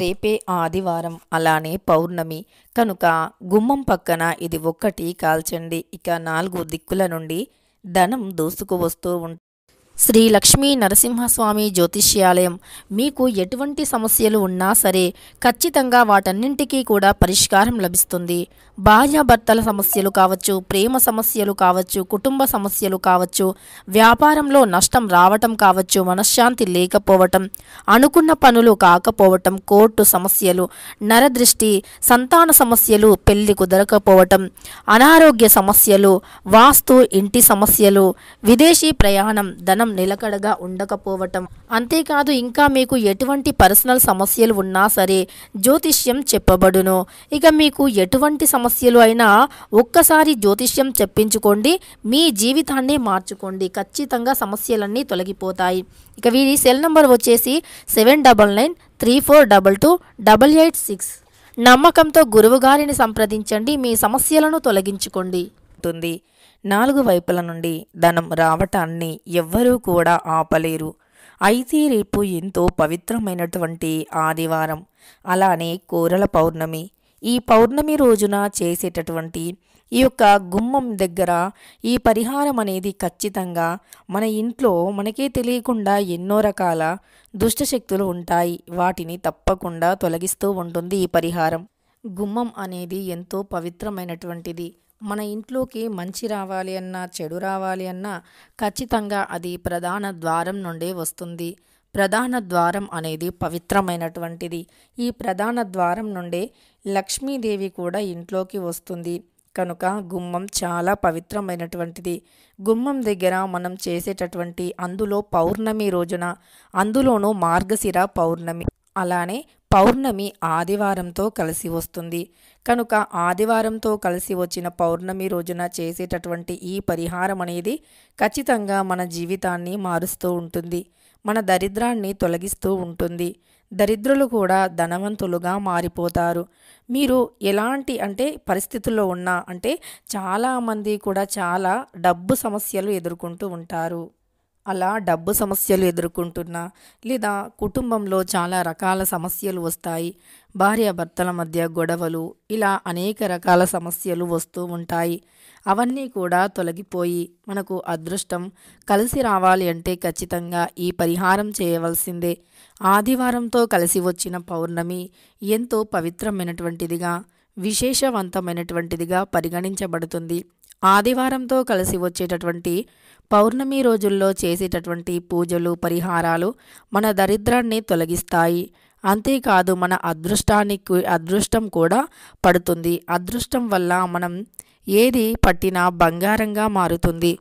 రేపే ఆదివారం అలానే పౌర్ణమి కనుక గుమ్మం పక్కన ఇది ఒక్కటి కాల్చండి. ఇక 4 దిక్కుల నుండి ధనం దూసుకు వస్తూ ఉంటుంది. శ్రీ లక్ష్మీ నరసింహస్వామి జ్యోతిష్యాలయం మీకు ఎటువంటి సమస్యలు ఉన్నా సరే ఖచ్చితంగా వాటన్నింటికీ కూడా పరిష్కారం లభిస్తుంది. భార్యాభర్తల సమస్యలు కావచ్చు, ప్రేమ సమస్యలు కావచ్చు, కుటుంబ సమస్యలు కావచ్చు, వ్యాపారంలో నష్టం రావటం కావచ్చు, మనశ్శాంతి లేకపోవటం, అనుకున్న పనులు కాకపోవటం, కోర్టు సమస్యలు, నరదృష్టి, సంతాన సమస్యలు, పెళ్లి కుదరకపోవటం, అనారోగ్య సమస్యలు, వాస్తు, ఇంటి సమస్యలు, విదేశీ ప్రయాణం, ధనం నిలకడగా ఉండకపోవటం, అంతేకాదు ఇంకా మీకు ఎటువంటి పర్సనల్ సమస్యలు ఉన్నా సరే జ్యోతిష్యం చెప్పబడును. ఇక మీకు ఎటువంటి సమస్యలు అయినా ఒక్కసారి జ్యోతిష్యం చెప్పించుకోండి, మీ జీవితాన్ని మార్చుకోండి. ఖచ్చితంగా సమస్యలన్నీ తొలగిపోతాయి. ఇక వీరి సెల్ నంబర్ వచ్చేసి 7993422886. నమ్మకంతో గురువుగారిని సంప్రదించండి, మీ సమస్యలను తొలగించుకోండి. 4 వైపుల నుండి ధనం రావటాన్ని ఎవ్వరూ కూడా ఆపలేరు. అయితే రేపు ఎంతో పవిత్రమైనటువంటి ఆదివారం, అలానే కోరల పౌర్ణమి. ఈ పౌర్ణమి రోజున చేసేటటువంటి ఈ యొక్క గుమ్మం దగ్గర ఈ పరిహారం అనేది ఖచ్చితంగా మన ఇంట్లో మనకే తెలియకుండా ఎన్నో రకాల దుష్టశక్తులు ఉంటాయి. వాటిని తప్పకుండా తొలగిస్తూ ఉంటుంది ఈ పరిహారం. గుమ్మం అనేది ఎంతో పవిత్రమైనటువంటిది. మన ఇంట్లోకి మంచి రావాలి అన్నా, చెడు రావాలి అన్నా ఖచ్చితంగా అది ప్రధాన ద్వారం నుండే వస్తుంది. ప్రధాన ద్వారం అనేది పవిత్రమైనటువంటిది. ఈ ప్రధాన ద్వారం నుండే లక్ష్మీదేవి కూడా ఇంట్లోకి వస్తుంది. కనుక గుమ్మం చాలా పవిత్రమైనటువంటిది. గుమ్మం దగ్గర మనం చేసేటటువంటి అందులో పౌర్ణమి రోజున, అందులోనూ మార్గశిర పౌర్ణమి, అలానే పౌర్ణమి ఆదివారంతో కలిసి వస్తుంది. కనుక ఆదివారంతో కలిసి వచ్చిన పౌర్ణమి రోజున చేసేటటువంటి ఈ పరిహారం అనేది ఖచ్చితంగా మన జీవితాన్ని మారుస్తూ ఉంటుంది, మన దరిద్రాన్ని తొలగిస్తూ ఉంటుంది. దరిద్రులు కూడా ధనవంతులుగా మారిపోతారు. మీరు ఎలాంటి పరిస్థితుల్లో ఉన్నా చాలామంది కూడా చాలా డబ్బు సమస్యలు ఎదుర్కొంటూ ఉంటారు. అలా డబ్బు సమస్యలు ఎదుర్కొంటున్నా, లేదా కుటుంబంలో చాలా రకాల సమస్యలు వస్తాయి. భార్యాభర్తల మధ్య గొడవలు, ఇలా అనేక రకాల సమస్యలు వస్తూ ఉంటాయి. అవన్నీ కూడా తొలగిపోయి మనకు అదృష్టం కలిసి రావాలి అంటే ఖచ్చితంగా ఈ పరిహారం చేయవలసిందే. ఆదివారంతో కలిసి వచ్చిన పౌర్ణమి ఎంతో పవిత్రమైనటువంటిదిగా, విశేషవంతమైనటువంటిదిగా పరిగణించబడుతుంది. ఆదివారంతో కలిసి వచ్చేటటువంటి పౌర్ణమి రోజుల్లో చేసేటటువంటి పూజలు, పరిహారాలు మన దరిద్రాన్ని తొలగిస్తాయి. అంతేకాదు మన అదృష్టం కూడా పడుతుంది. అదృష్టం వల్ల మనం ఏది పట్టినా బంగారంగా మారుతుంది.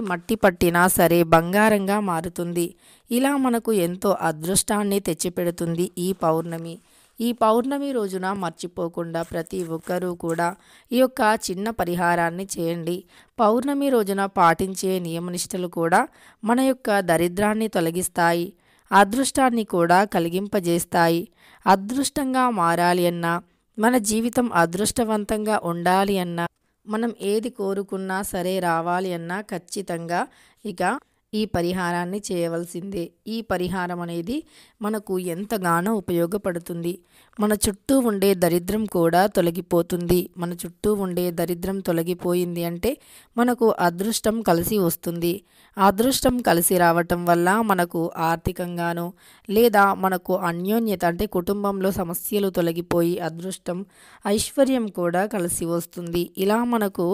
మట్టి పట్టినా సరే బంగారంగా మారుతుంది. ఇలా మనకు ఎంతో అదృష్టాన్ని తెచ్చిపెడుతుంది ఈ పౌర్ణమి. ఈ పౌర్ణమి రోజున మర్చిపోకుండా ప్రతి ఒక్కరూ కూడా ఈ యొక్క చిన్న పరిహారాన్ని చేయండి. పౌర్ణమి రోజున పాటించే నియమనిష్టలు కూడా మన యొక్క దరిద్రాన్ని తొలగిస్తాయి, అదృష్టాన్ని కూడా కలిగింపజేస్తాయి. అదృష్టంగా మారాలి అన్నా, మన జీవితం అదృష్టవంతంగా ఉండాలి అన్నా, మనం ఏది కోరుకున్నా సరే రావాలి అన్నా ఖచ్చితంగా ఇక ఈ పరిహారాన్ని చేయవలసిందే. ఈ పరిహారం అనేది మనకు ఎంతగానో ఉపయోగపడుతుంది. మన చుట్టూ ఉండే దరిద్రం కూడా తొలగిపోతుంది. మన చుట్టూ ఉండే దరిద్రం తొలగిపోయింది అంటే మనకు అదృష్టం కలిసి వస్తుంది. అదృష్టం కలిసి రావటం వల్ల మనకు ఆర్థికంగానో, లేదా మనకు అన్యోన్యత కుటుంబంలో సమస్యలు తొలగిపోయి అదృష్టం, ఐశ్వర్యం కూడా కలిసి వస్తుంది. ఇలా మనకు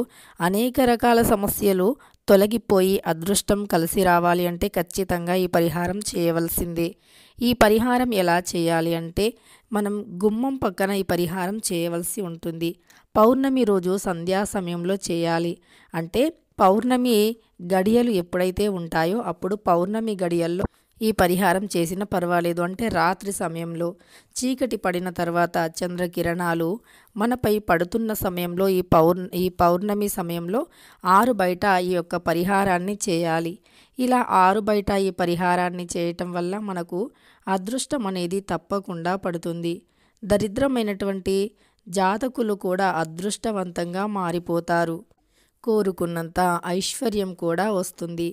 అనేక రకాల సమస్యలు తొలగిపోయి అదృష్టం కలిసి రావాలి అంటే ఖచ్చితంగా ఈ పరిహారం చేయవలసిందే. ఈ పరిహారం ఎలా చేయాలి అంటే మనం గుమ్మం పక్కన ఈ పరిహారం చేయవలసి ఉంటుంది. పౌర్ణమి రోజు సంధ్యా సమయంలో చేయాలి. పౌర్ణమి గడియలు ఎప్పుడైతే ఉంటాయో అప్పుడు పౌర్ణమి గడియల్లో ఈ పరిహారం చేసినా పర్వాలేదు. రాత్రి సమయంలో చీకటి పడిన తర్వాత చంద్రకిరణాలు మనపై పడుతున్న సమయంలో ఈ పౌర్ణమి సమయంలో 6 బయట ఈ యొక్క పరిహారాన్ని చేయాలి. ఇలా 6 బయట ఈ పరిహారాన్ని చేయటం వల్ల మనకు అదృష్టం అనేది తప్పకుండా పడుతుంది. దరిద్రమైనటువంటి జాతకులు కూడా అదృష్టవంతంగా మారిపోతారు. కోరుకున్నంత ఐశ్వర్యం కూడా వస్తుంది.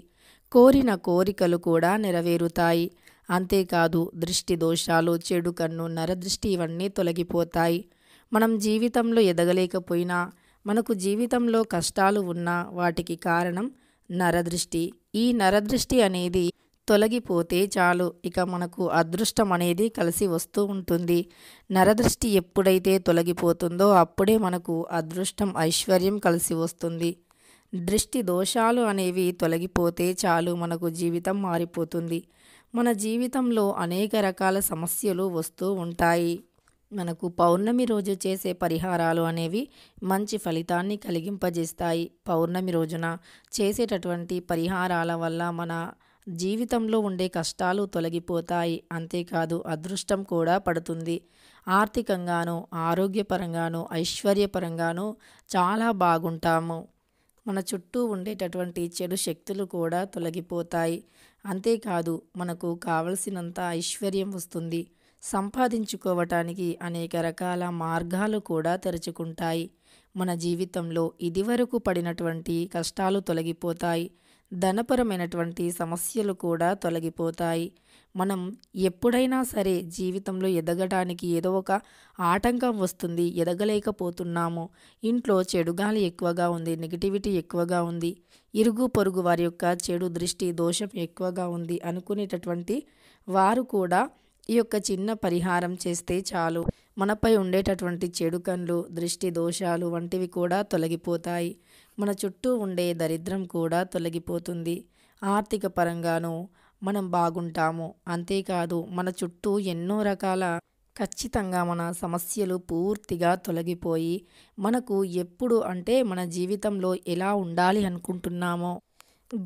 కోరిన కోరికలు కూడా నెరవేరుతాయి. అంతేకాదు దృష్టి దోషాలు, చెడు కన్ను, నరదృష్టి ఇవన్నీ తొలగిపోతాయి. మనం జీవితంలో ఎదగలేకపోయినా, మనకు జీవితంలో కష్టాలు ఉన్నా వాటికి కారణం నరదృష్టి. ఈ నరదృష్టి అనేది తొలగిపోతే చాలు, ఇక మనకు అదృష్టం అనేది కలిసి వస్తూ ఉంటుంది. నరదృష్టి ఎప్పుడైతే తొలగిపోతుందో అప్పుడే మనకు అదృష్టం, ఐశ్వర్యం కలిసి వస్తుంది. దృష్టి దోషాలు అనేవి తొలగిపోతే చాలు, మనకు జీవితం మారిపోతుంది. మన జీవితంలో అనేక రకాల సమస్యలు వస్తూ ఉంటాయి. మనకు పౌర్ణమి రోజు చేసే పరిహారాలు అనేవి మంచి ఫలితాన్ని కలిగింపజేస్తాయి. పౌర్ణమి రోజున చేసేటటువంటి పరిహారాల వల్ల మన జీవితంలో ఉండే కష్టాలు తొలగిపోతాయి. అంతేకాదు అదృష్టం కూడా పడుతుంది. ఆర్థికంగాను, ఆరోగ్యపరంగాను, ఐశ్వర్యపరంగాను చాలా బాగుంటాము. మన చుట్టూ ఉండేటటువంటి చెడు శక్తులు కూడా తొలగిపోతాయి. అంతేకాదు మనకు కావలసినంత ఐశ్వర్యం వస్తుంది. సంపాదించుకోవటానికి అనేక రకాల మార్గాలు కూడా తెరుచుకుంటాయి. మన జీవితంలో ఇదివరకు పడినటువంటి కష్టాలు తొలగిపోతాయి. ధనపరమైనటువంటి సమస్యలు కూడా తొలగిపోతాయి. మనం ఎప్పుడైనా సరే జీవితంలో ఎదగడానికి ఏదో ఒక ఆటంకం వస్తుంది, ఎదగలేకపోతున్నాము, ఇంట్లో చెడు గాలి ఎక్కువగా ఉంది, నెగిటివిటీ ఎక్కువగా ఉంది, ఇరుగు పొరుగు వారి యొక్క చెడు దృష్టి దోషం ఎక్కువగా ఉంది అనుకునేటటువంటి వారు కూడా ఈ యొక్క చిన్న పరిహారం చేస్తే చాలు, మనపై ఉండేటటువంటి చెడు కన్ను, దృష్టి దోషాలు వంటివి కూడా తొలగిపోతాయి. మన చుట్టూ ఉండే దరిద్రం కూడా తొలగిపోతుంది. ఆర్థిక పరంగాను మనం బాగుంటాము. అంతేకాదు మన చుట్టూ ఎన్నో రకాల ఖచ్చితంగా మన సమస్యలు పూర్తిగా తొలగిపోయి మనకు ఎప్పుడు అంటే మన జీవితంలో ఎలా ఉండాలి అనుకుంటున్నామో,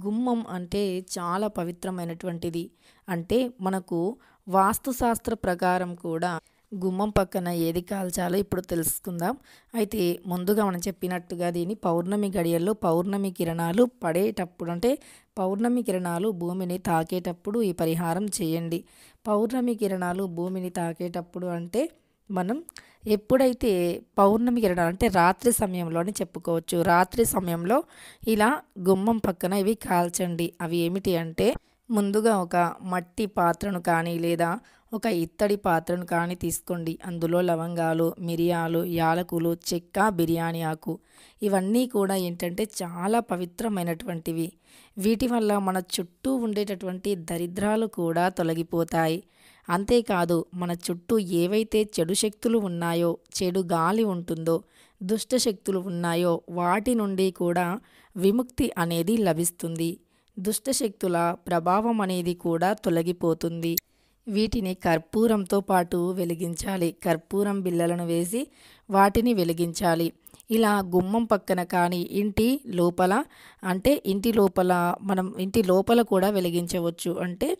గుమ్మం అంటే చాలా పవిత్రమైనటువంటిది. అంటే మనకు వాస్తుశాస్త్ర ప్రకారం కూడా గుమ్మం పక్కన ఏది కాల్చాలో ఇప్పుడు తెలుసుకుందాం. అయితే ముందుగా మనం చెప్పినట్టుగా దీని పౌర్ణమి గడియల్లో పౌర్ణమి కిరణాలు పడేటప్పుడు, అంటే పౌర్ణమి కిరణాలు భూమిని తాకేటప్పుడు ఈ పరిహారం చేయండి. పౌర్ణమి కిరణాలు భూమిని తాకేటప్పుడు అంటే మనం ఎప్పుడైతే పౌర్ణమి కిరణాలు అంటే రాత్రి సమయంలోనే చెప్పుకోవచ్చు. రాత్రి సమయంలో ఇలా గుమ్మం పక్కన ఇవి కాల్చండి. అవి ఏమిటి అంటే ముందుగా ఒక మట్టి పాత్రను కానీ లేదా ఒక ఇత్తడి పాత్రను కానీ తీసుకోండి. అందులో లవంగాలు, మిరియాలు, యాలకులు, చెక్క, బిర్యానీ ఆకు ఇవన్నీ కూడా ఏంటంటే చాలా పవిత్రమైనటువంటివి. వీటి వల్ల మన చుట్టూ ఉండేటటువంటి దరిద్రాలు కూడా తొలగిపోతాయి. అంతేకాదు మన చుట్టూ ఏవైతే చెడు శక్తులు ఉన్నాయో, చెడు గాలి ఉంటుందో, దుష్ట శక్తులు ఉన్నాయో వాటి నుండి కూడా విముక్తి అనేది లభిస్తుంది. దుష్టశక్తుల ప్రభావం అనేది కూడా తొలగిపోతుంది. వీటిని కర్పూరంతో పాటు వెలిగించాలి. కర్పూరం బిళ్ళలను వేసి వాటిని వెలిగించాలి. ఇలా గుమ్మం పక్కన కానీ ఇంటి లోపల, అంటే ఇంటి లోపల కూడా వెలిగించవచ్చు. అంటే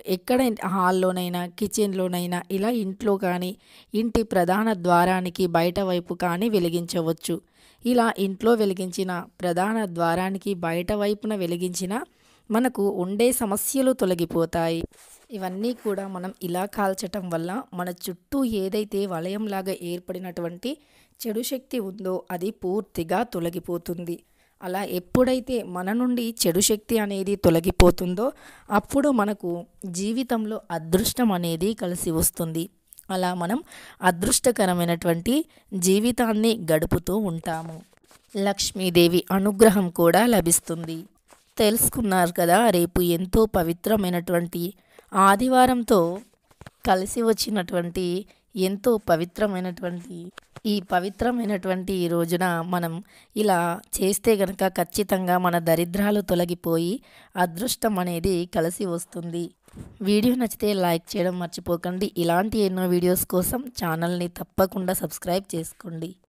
ఎక్కడ హాల్లోనైనా, కిచెన్లోనైనా ఇలా ఇంట్లో కానీ ఇంటి ప్రధాన ద్వారానికి బయట వైపు కానీ వెలిగించవచ్చు. ఇలా ఇంట్లో వెలిగించిన, ప్రధాన ద్వారానికి బయట వైపున వెలిగించిన మనకు ఉండే సమస్యలు తొలగిపోతాయి. ఇవన్నీ కూడా మనం ఇలా కాల్చటం వల్ల మన చుట్టూ ఏదైతే వలయంలాగా ఏర్పడినటువంటి చెడు శక్తి ఉందో అది పూర్తిగా తొలగిపోతుంది. అలా ఎప్పుడైతే మన నుండి చెడు శక్తి అనేది తొలగిపోతుందో అప్పుడు మనకు జీవితంలో అదృష్టం అనేది కలిసి వస్తుంది. అలా మనం అదృష్టకరమైనటువంటి జీవితాన్ని గడుపుతూ ఉంటాము. లక్ష్మీదేవి అనుగ్రహం కూడా లభిస్తుంది. తెలుసుకున్నారు కదా, రేపు ఎంతో పవిత్రమైనటువంటి ఆదివారంతో కలిసి వచ్చినటువంటి ఎంతో పవిత్రమైనటువంటి ఈ రోజున మనం ఇలా చేస్తే గనక ఖచ్చితంగా మన దరిద్రాలు తొలగిపోయి అదృష్టం అనేది కలిసి వస్తుంది. వీడియో నచ్చితే లైక్ చేయడం మర్చిపోకండి. ఇలాంటి ఎన్నో వీడియోస్ కోసం ఛానల్ని తప్పకుండా సబ్స్క్రైబ్ చేసుకోండి.